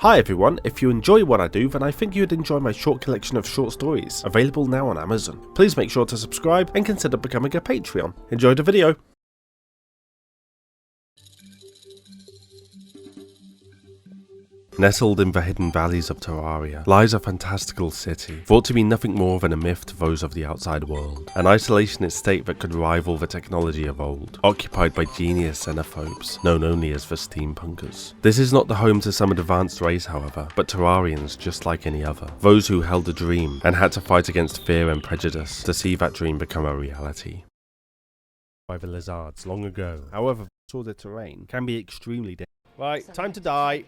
Hi everyone, if you enjoy what I do, then I think you'd enjoy my short collection of short stories, available now on Amazon. Please make sure to subscribe and consider becoming a Patreon. Enjoy the video! Nestled in the hidden valleys of Terraria lies a fantastical city, thought to be nothing more than a myth to those of the outside world, an isolationist state that could rival the technology of old, occupied by genius xenophobes, known only as the STEAMPUNKS. This is not the home to some advanced race, however, but Terrarians just like any other, those who held a dream and had to fight against fear and prejudice to see that dream become a reality. By the lizards long ago, however, the terrain can be extremely dangerous. Right, time to die!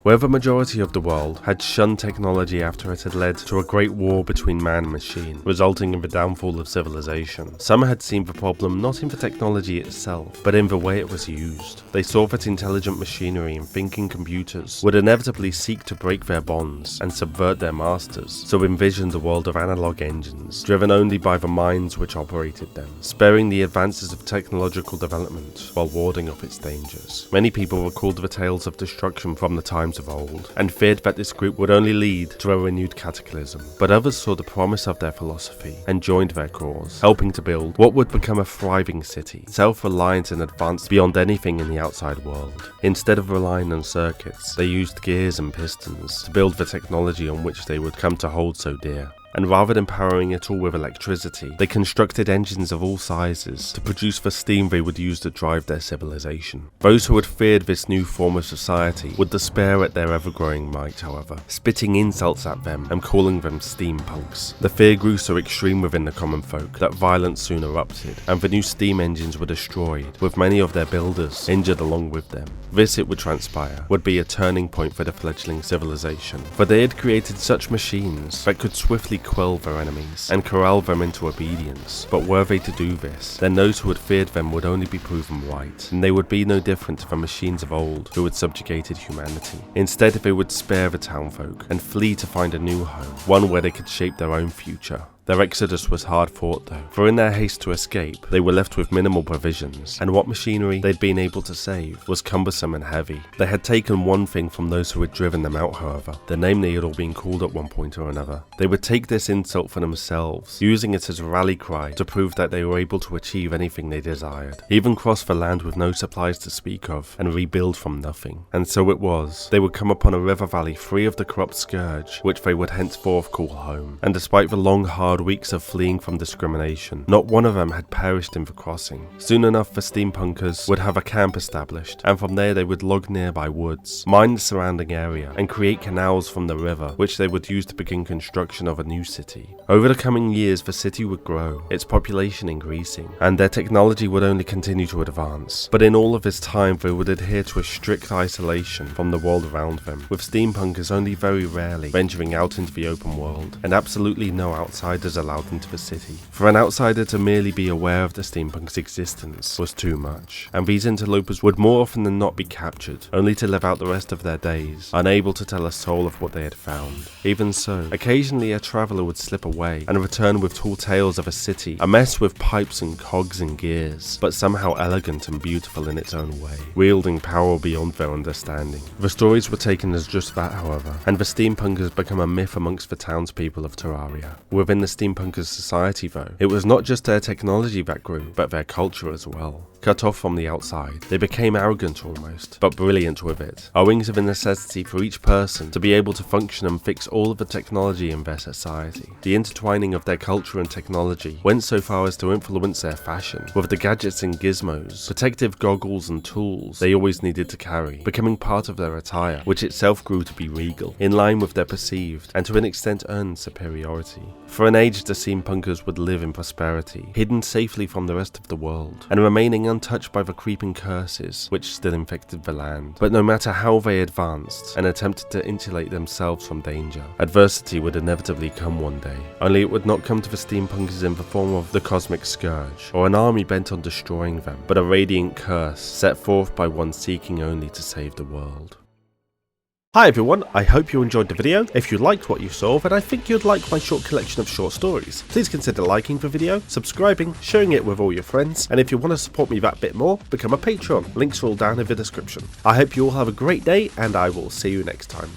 Where the majority of the world had shunned technology after it had led to a great war between man and machine, resulting in the downfall of civilization, some had seen the problem not in the technology itself, but in the way it was used. They saw that intelligent machinery and thinking computers would inevitably seek to break their bonds and subvert their masters, so envisioned a world of analog engines, driven only by the minds which operated them, sparing the advances of technological development while warding off its dangers. Many people recalled the tales of destruction from the times of old, and feared that this group would only lead to a renewed cataclysm. But others saw the promise of their philosophy and joined their cause, helping to build what would become a thriving city, self-reliant and advanced beyond anything in the outside world. Instead of relying on circuits, they used gears and pistons to build the technology on which they would come to hold so dear. And rather than powering it all with electricity, they constructed engines of all sizes to produce the steam they would use to drive their civilization. Those who had feared this new form of society would despair at their ever-growing might, however, spitting insults at them and calling them steampunks. The fear grew so extreme within the common folk that violence soon erupted, and the new steam engines were destroyed, with many of their builders injured along with them. This, it would transpire, would be a turning point for the fledgling civilization, for they had created such machines that could swiftly quell their enemies and corral them into obedience. But were they to do this, then those who had feared them would only be proven right, and they would be no different to the machines of old who had subjugated humanity. Instead, they would spare the townfolk and flee to find a new home, one where they could shape their own future. Their exodus was hard fought though, for in their haste to escape, they were left with minimal provisions, and what machinery they'd been able to save was cumbersome and heavy. They had taken one thing from those who had driven them out, however, the name they had all been called at one point or another. They would take this insult for themselves, using it as a rally cry to prove that they were able to achieve anything they desired, even cross the land with no supplies to speak of, and rebuild from nothing. And so it was. They would come upon a river valley free of the corrupt scourge, which they would henceforth call home, and despite the long hard weeks of fleeing from discrimination, not one of them had perished in the crossing. Soon enough, the steampunkers would have a camp established, and from there they would log nearby woods, mine the surrounding area, and create canals from the river, which they would use to begin construction of a new city. Over the coming years, the city would grow, its population increasing, and their technology would only continue to advance. But in all of this time, they would adhere to a strict isolation from the world around them, with steampunkers only very rarely venturing out into the open world, and absolutely no outsiders allowed into the city. For an outsider to merely be aware of the steampunks' existence was too much, and these interlopers would more often than not be captured, only to live out the rest of their days, unable to tell a soul of what they had found. Even so, occasionally a traveller would slip away and return with tall tales of a city, a mess with pipes and cogs and gears, but somehow elegant and beautiful in its own way, wielding power beyond their understanding. The stories were taken as just that, however, and the steampunkers become a myth amongst the townspeople of Terraria. Within the steampunkers society though, it was not just their technology that grew, but their culture as well. Cut off from the outside, they became arrogant almost, but brilliant with it, owing to the necessity for each person to be able to function and fix all of the technology in their society. The intertwining of their culture and technology went so far as to influence their fashion, with the gadgets and gizmos, protective goggles and tools they always needed to carry, becoming part of their attire, which itself grew to be regal, in line with their perceived, and to an extent earned superiority. For an age, the steampunkers would live in prosperity, hidden safely from the rest of the world, and remaining untouched by the creeping curses which still infected the land. But no matter how they advanced and attempted to insulate themselves from danger, adversity would inevitably come one day. Only it would not come to the steampunkers in the form of the cosmic scourge, or an army bent on destroying them, but a radiant curse set forth by one seeking only to save the world. Hi everyone, I hope you enjoyed the video. If you liked what you saw, then I think you'd like my short collection of short stories. Please consider liking the video, subscribing, sharing it with all your friends, and if you want to support me that bit more, become a patron. Links are all down in the description. I hope you all have a great day, and I will see you next time.